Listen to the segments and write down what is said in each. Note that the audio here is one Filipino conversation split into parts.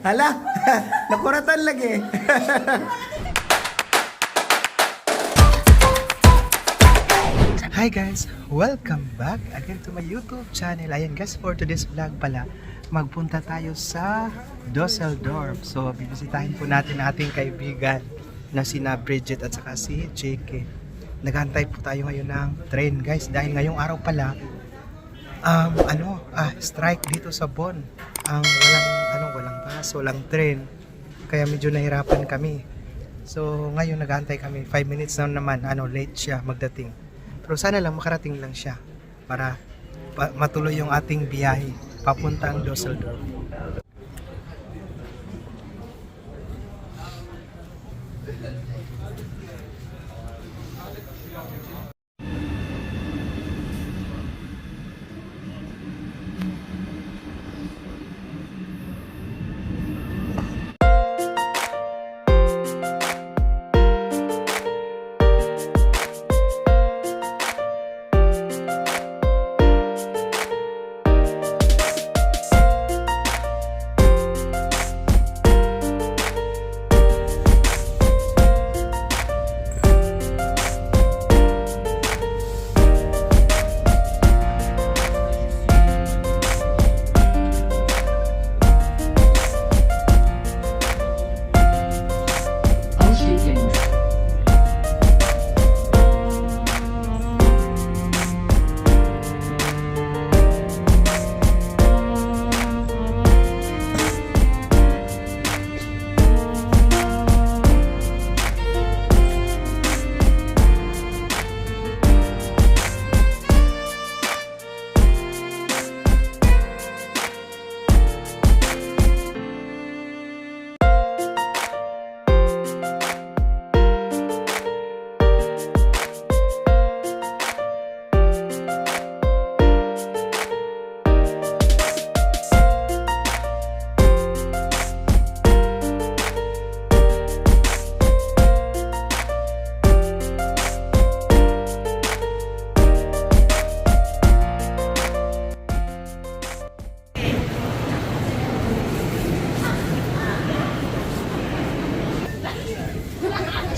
Hala, nakuratan lagi. Hi guys, welcome back again to my YouTube channel. Ayan guys, for today's vlog pala, magpunta tayo sa Dusseldorf. So, bibisitahin po natin ang ating kaibigan na sina Bridget at saka si JK. Naghantay po tayo ngayon ng train guys, dahil ngayong araw pala strike dito sa Bonn. Ang walang bus, walang train. Kaya medyo nahirapan kami. So, ngayon naghantay kami. 5 minutes na naman, late siya magdating. Pero sana lang makarating lang siya para matuloy yung ating biyahe papuntang Dusseldorf.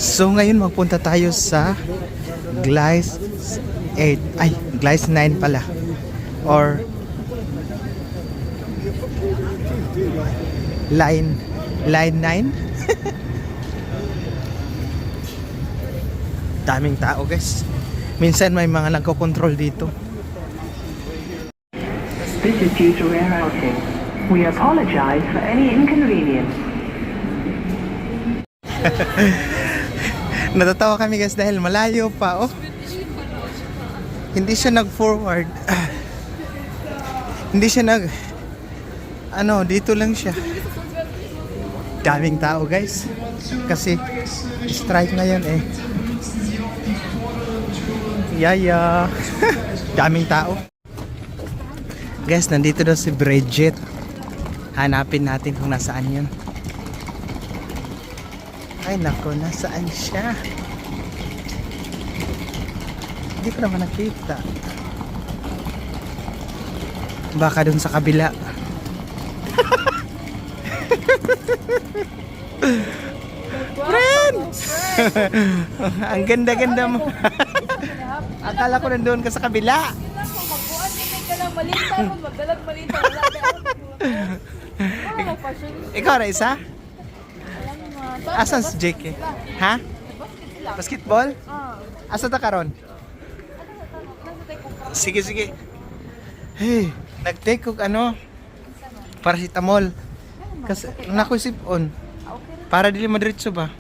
So ngayon magpunta tayo sa Gleis 8. Ay, Gleis 9 pala. Or Line 9. Daming tao guys. Minsan may mga nagko-control dito. This is due to rare outing. We apologize for any inconvenience. Natatawa kami guys dahil malayo pa. Oh. Hindi siya nag-forward. Hindi siya dito lang siya. Daming tao guys. Kasi strike ngayon eh. Yaya. Daming tao. Guys, nandito daw si Bridget. Hanapin natin kung nasaan yun. Ay nako, nasaan siya? Hindi ko naman nakita. Baka dun sa kabila. Friend! Ang ganda-ganda mo. Akala ko nandun ka sa kabila. Ikaw na isa? Asan si JK? Ha? Basketball? Asa ta karon? Sige. Hey, nag-take ko paracetamol. Kasi nakusip-on. Para dili madiretso ba?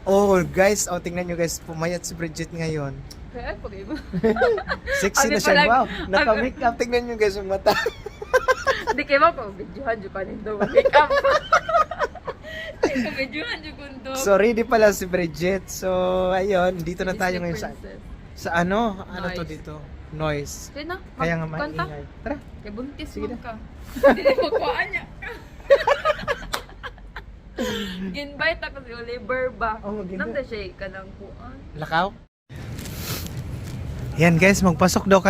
Oh guys, tingnan nyo guys, pumayat si Bridget ngayon. Kaya pag iba. Sexy na siya, wow. Naka-make up, tingnan nyo guys yung mata. Hindi kayo ba pag videohan dyo kanin daw make up. Videohan dyo kundo. So ready pala si Bridget. So ayun, dito na tayo ngayon sa ano to dito? Noise. Sige na, Kaya nga kanta. maingay. Tara. Kaya buntis Sige mo na. ka. Hindi na magkuhaan niya. Ginbite ako si Oliver ba? Oh, mag-invite. Nanda siya ka ng kuhaan. Lakaw. Yan guys, papasok daw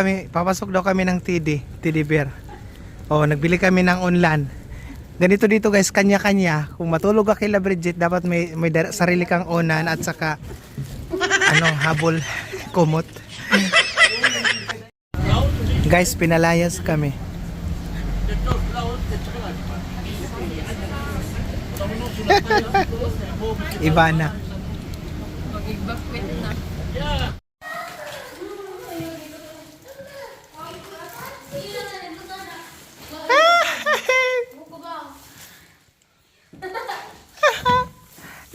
kami ng TD Bear. Oh, nagbili kami ng unlan. Ganito dito guys, kanya-kanya. Kung matulog ka kila Bridget, dapat may sarili kang unan at saka habol kumot. Guys, pinalayas kami. Iba na. Mag-bakwit na.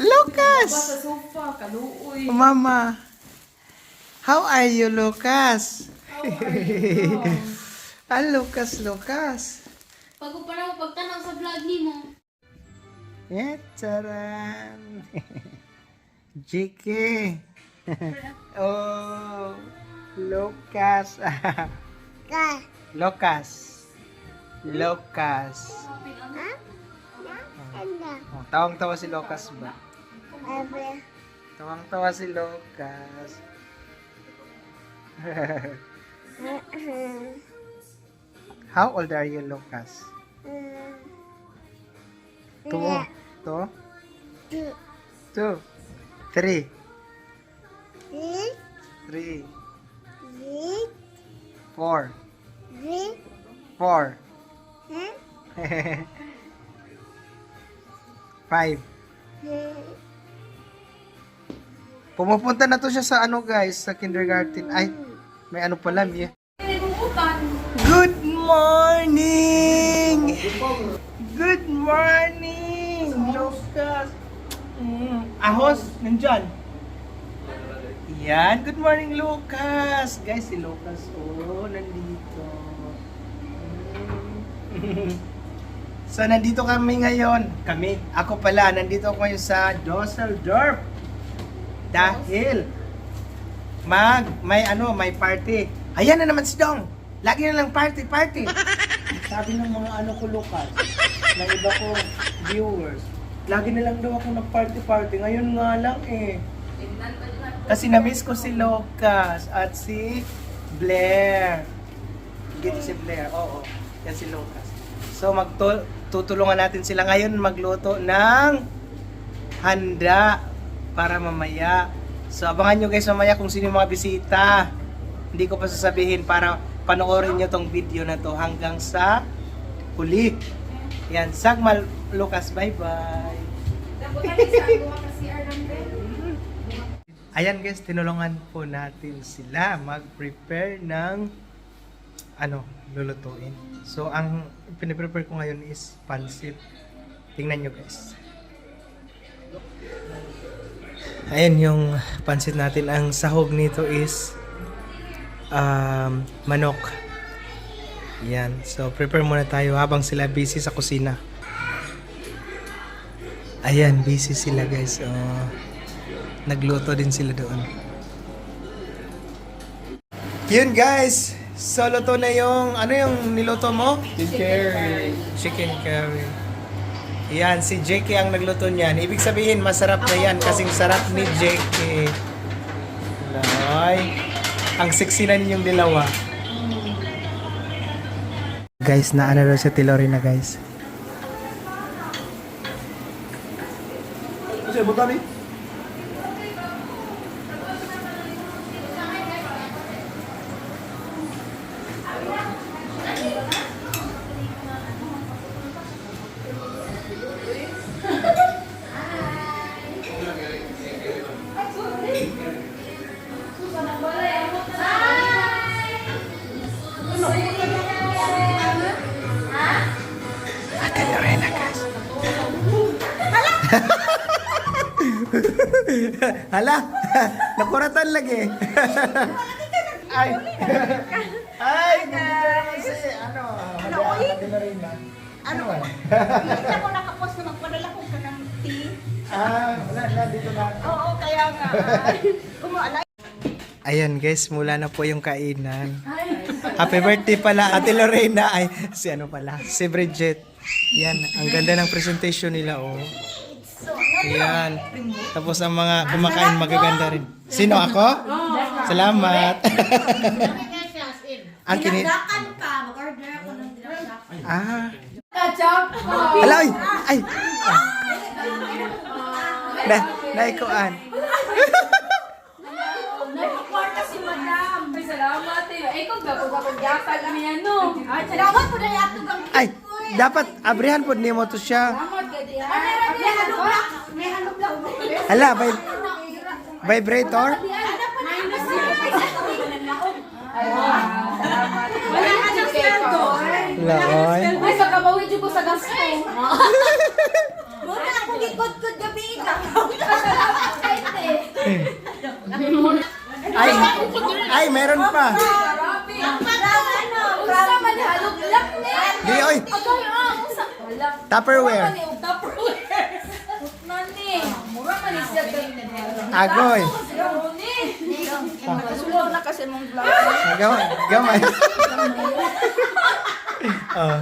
Lucas! Sa sofa, kaluoy. Mama! How are you, Lucas? Lucas. Pag-upara mo pagtanaw sa vlog ni mo. Charan! JK! Oh! Lucas! Lucas! Lucas! Oh, tawang-tawa si Lucas ba? Tawang-tawa si Lucas. How old are you, Lucas? 2, 2, 2, 3, 3, 4, 4, 5. Pumupunta na to siya sa guys, sa kindergarten. Ay, may pala, Mia. Good morning! Good morning, Lucas! Ahos, nandyan. Yan, good morning, Lucas! Guys, si Lucas, nandito. So, nandito kami ngayon. Ako pala, nandito ako ngayon sa Dusseldorf. Dahil, may party. Ayan na naman si Dong! Lagi na lang party. Sabi ng mga ko, Lucas, ng iba ko viewers, lagi na lang daw ako nag-party. Ngayon nga lang Kasi na-miss ko si Lucas at si Blair. Dito si Blair, oo. Yan si Lucas. So tutulungan natin sila ngayon magluto ng handa para mamaya. So abangan nyo guys mamaya kung sino yung mga bisita. Hindi ko pa sasabihin para panoorin nyo tong video na to hanggang sa huli. Yan, Sagmal Lucas, bye-bye. Ayan guys, tinulungan po natin sila mag-prepare ng lulutuin. So, ang piniprepare ko ngayon is pansit. Tingnan nyo guys. Ayan yung pansit natin. Ang sahog nito is manok. Yan. So, prepare muna tayo habang sila busy sa kusina. Ayan, busy sila guys. Nagluto din sila doon. Yun guys. So, luto na yung, yung niluto mo? Chicken curry. Yan, si JK ang nagluto niyan. Ibig sabihin, masarap na yan kasing sarap ni JK. Ay, ang sexy na ninyong dilawa. Guys, naano daw si Tilori na guys. Kasi buta ni. Ate Lorena guys. Hala, nakuratan lagi. Ay, kasi Ate Lorena. Hindi ako nakapost na magpadala ko ka ng tea. Wala, dito na. Oo, kaya nga. Kumaalay. Ayan guys, mula na po yung kainan. Happy birthday pala Ate Lorena. Ay, si Bridget. Yan, ang ganda ng presentation nila Yan. Tapos ang mga kumakain magaganda rin. Sino ako? Salamat. Ang kinit. Dinakdakan ka. Mag-order ako ng dinakdakan. Ah. Kachap! Hala, ay! Ay! Naikuan. Nagkakwarta si madam. Ay, salamat eh. Ay, kung gapog-gapog yata kami ano. Ay, salamat po na yato gang Ay, dapat abrihan po nimo to siya. Salamat ka diyan. may halog lang. May halog lang. Hala, vibrator? Salamat. Wala ka ng sweldo. Hala, oy. Ay, sa kabawid ko sa gasto. Muna ako likod-kod gabi ka. Ay, meron pa. Grabe. Ano? Unsa man halog lak ni. Di, oy. Agay unsa. Wala. Tupperware. Mura man yung Tupperware. Nani. Mura man yung siya kay. Agoy. Kasulog na kasi mong vlog. Gamay. Oh.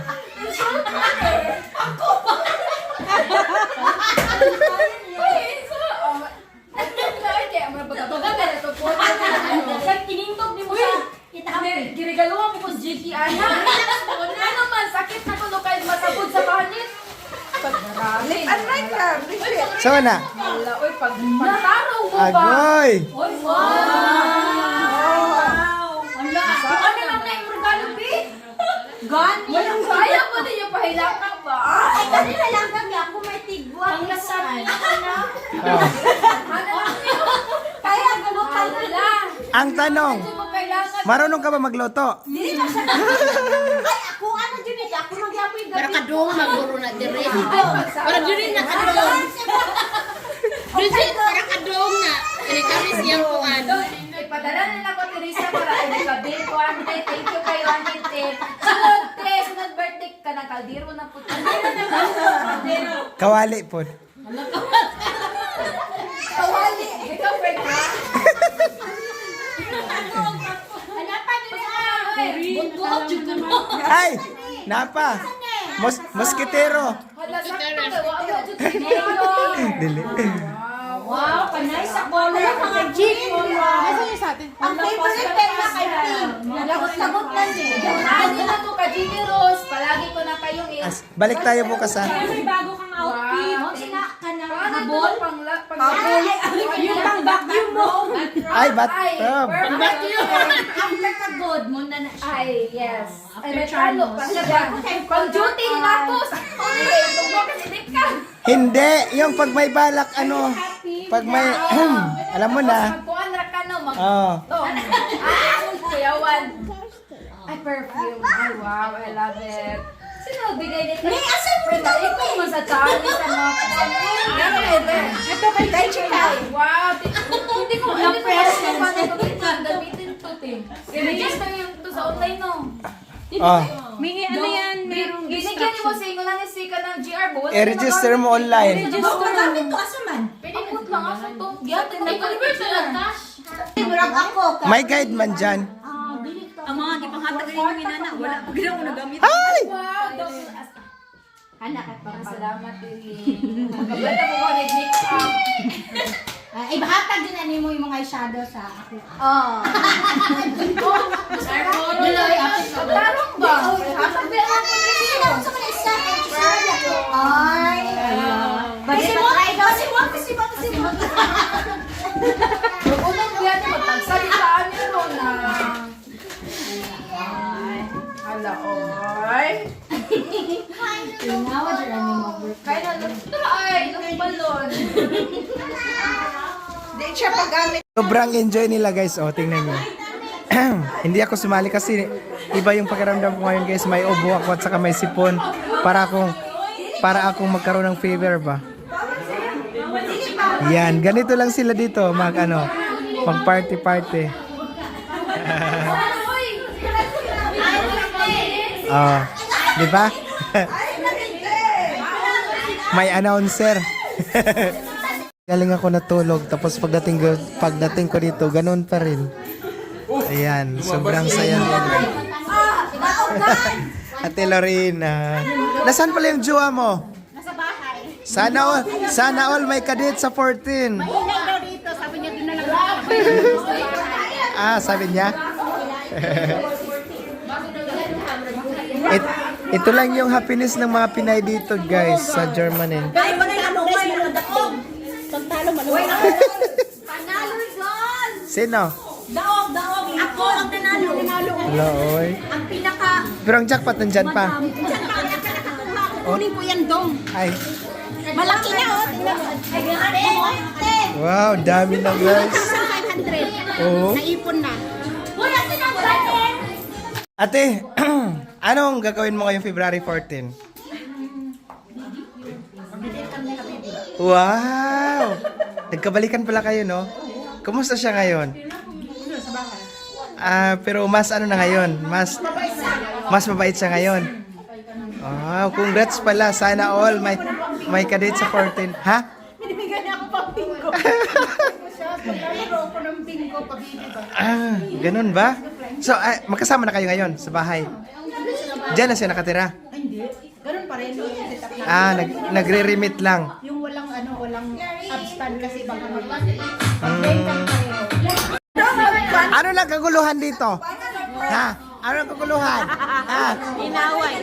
Girigaluhan mo ko GT ana. Ano man sakit na kuno kay masabod sa panit. Pagdarali. Aray ka. So na. Wala oy pagtaraw mo ba? Agoy. Oy wow. Wala. Ano lang na yung regalo bi? Gani. Walang kaya mo din yung pahilakan ba? Ay, kanina lang kami ako may tigwa. Ang nasabi na. Oh. Kaya galutan na lang. Ang tanong, Hindi mo kailangan. marunong ka ba magluto? Dili na siya. Ay, ako ano dyan eh. Ako magyapoy gabi. Para kadung maguro na dire. Para Para diri na kadung. Bridget, para kadung na. Ini kami siyang kuan. Ipadala na lang ko Teresa para ay gabi ko ante. Thank you kayo ante. Sunod birthday ka na kaldero na po. Kawali po. Kawali. Ikaw friend ka? Buntot jud ka no. Ay! Napa! Moskitero! Wala sa ko. Wala jud dinero. Dili. Wow, kanay sa bola. Mga jeep. Ang favorite pen na kay Pink. Lagot-lagot na niya. Ano na to ka Gigi Rose? Palagi ko na kayong Balik tayo bukas ha. bago kang outfit. Wow, sina ka na Habol? Habol. Yung pang vacuum mo. Ay, bathtub. After ka good mo na na siya. Ay, yes. Ay, may talo pa siya. Pang duty na to. Okay, tungkol kasi di ka. Hindi! Yung pag may balak, ano, pag may, alam mo na. Magkuhan ra ka no. Oh. Kuyawan. Ay, perfume. Ay, wow. I love it. Sino bigay nito? May asan mo ito? Ikaw mo sa Charlie sa mga ito kay Chica. Wow. Hindi ko press na gamitin to, Tim. I-register lang yung to sa online, no? Oh. May ano yan? Merong binigyan niyo mo sa inyo lang yung sika ng GR bo. I-register mo online. Magamit to asa man. Pwede lang ako to. Giyatin na i-convert na lang cash. Murag ako. May guide man dyan. Ang mga gipanghatag ni inana wala pa gid ako nagamit. Ay! Wow. Anak at Salamat, Lily. Magkabala mo ko nag-mix up. Ay, bahatag din ani mo yung mga eyeshadow sa ako. Oh. Daloy, apit ka ba? Tarong ba? Hasag din ako Sino sa mga isa? Ay. Kasi mo. Huwag unang biyan niya, magpagsalitaan niyo ro na. Hala, oy. Tinawa dyan ani mo. Kaya na, ay, nung balon. Di siya paggamit. Sobrang enjoy nila guys. O, tingnan nyo. Hindi ako sumali kasi iba yung pakiramdam ko ngayon guys. May ubo ako at saka may sipon. Para akong magkaroon ng fever ba. Yan, ganito lang sila dito mag party. Oh, di ba? May announcer. Galing ako natulog tapos pagdating ko dito ganun pa rin. Ayan, sobrang saya nila. Ate Lorena. Nasaan pala yung jowa mo? Nasa bahay. Sana all may kadit sa 14. Maingay daw dito. Sabi niya doon na lang. Ah, sabi niya? Ito lang yung happiness ng mga Pinay dito, guys, sa Germany. Kaya ba nila mo guys, maladaog. Pagtalo, maladaog. Panalo yun! Sino? Daog. Ako ang nanalo. Hello, oy. Ang pinaka... Pero ang jackpot nandyan pa. Diyan pa, nakakakuha. Kukunin ko yan, dong. Ay, Malaki na, oh. Tingnan mo. Ay, grabe. wow, dami na, guys. 500. Oo. Naipon na. Ate, anong gagawin mo ngayong February 14? Wow! Nagkabalikan pala kayo, no? Kumusta siya ngayon? Pero mas ano na ngayon? Mas mabait siya ngayon. Wow, congrats pala. Sana all may kadate sa 14. Ha? Binibigyan niya ako pang bingo. Pero ako ng bingo, pabibig. Ganun ba? So, magkasama na kayo ngayon sa bahay? Diyan na siya nakatira? Hindi. Ganun pa rin. Set up na. Nagre-remit lang. Yung walang abstand kasi baka Ano lang kaguluhan dito? Ha? Ano lang kaguluhan? Ha? Inaway.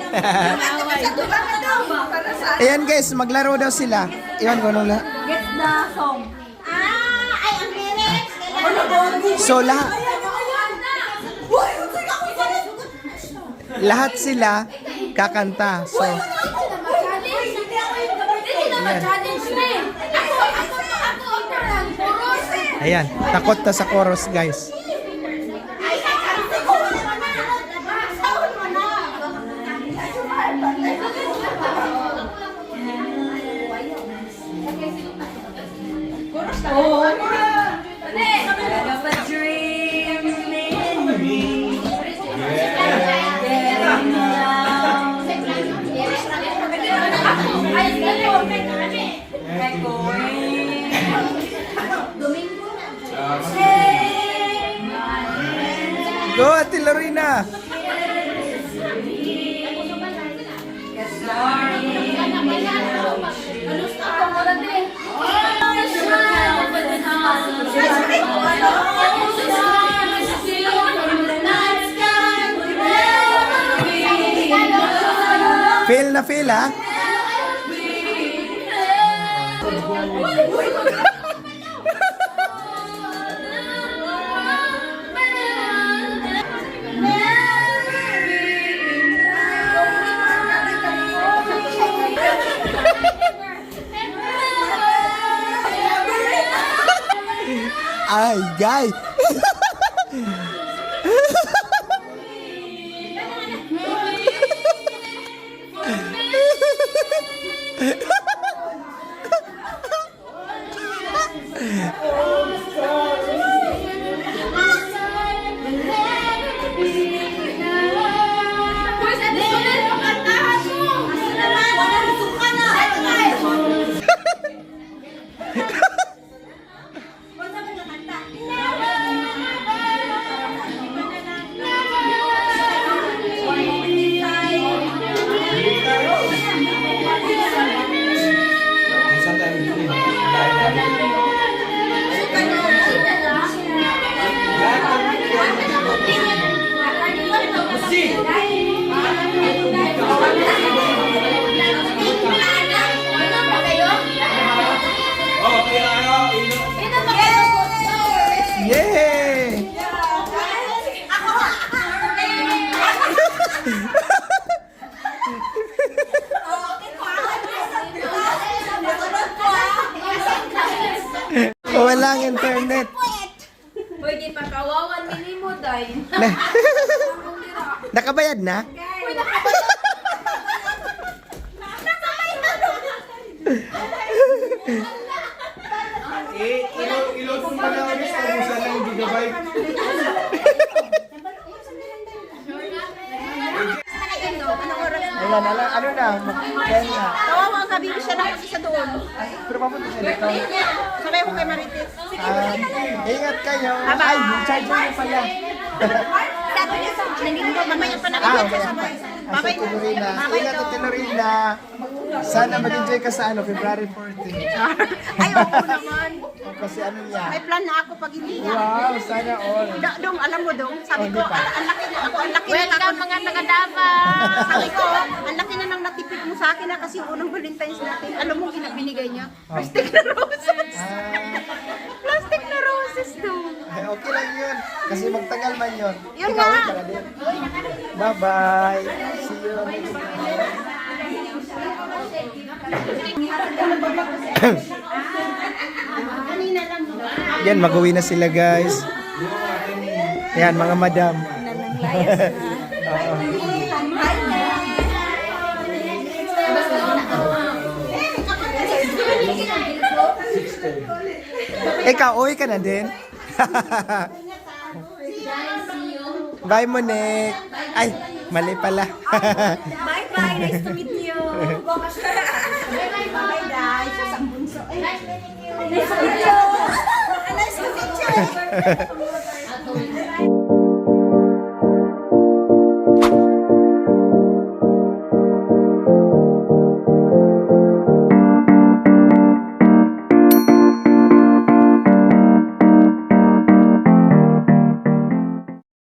Ayan guys, maglaro daw sila. Iwan ko nung Get the song. Ay, ang lyrics. So lahat sila kakanta. So, ayan, takot na sa chorus guys. Go, Ate Lorena! Feel na feel, ha? Ay, guy! Yay! Walang internet. Pwede pa kawawan minimo dahil. Nakabayad na? Ilot mo pa lang sa ubusan ng gigabyte. Wala na lang. Ano na? Yan na. Kawawa ang sabi ko siya lang isa doon. Pero papunta siya dito. Sabay ko kay Marites. Ingat kayo. Ay, charger niyo pala. Sabi niya sa nandito, mamaya pa na Okay. Asa Tilorina. Ingat at Tilorina. Sana mag-enjoy ka sa February 14. Ay, oo naman. Kasi ano niya. May plan na ako pag hindi niya. Wow, sana all. Dong, alam mo dong, sabi ko, Hindi pa. ang laki Ako, ang laki na Welcome mga taga-Davao. Sabi ko, ang laki na nang natipid mo sa akin na kasi yung unang Valentine's natin. Alam mo, binigay niya. Plastic na roses. Plastic na roses to. Ay, okay lang yun. Kasi magtagal man yun. Yun Ikaw, nga. para din. Bye-bye. See you next time. Yan, mag-uwi na sila guys. Yan, mga madam. Ikaw, uwi ka na din. Bye, Monique. Ay, mali pala. Bye-bye. Nice to meet you. Bye-bye, guys. Sa bunso. Nice to meet you. Nice to meet you.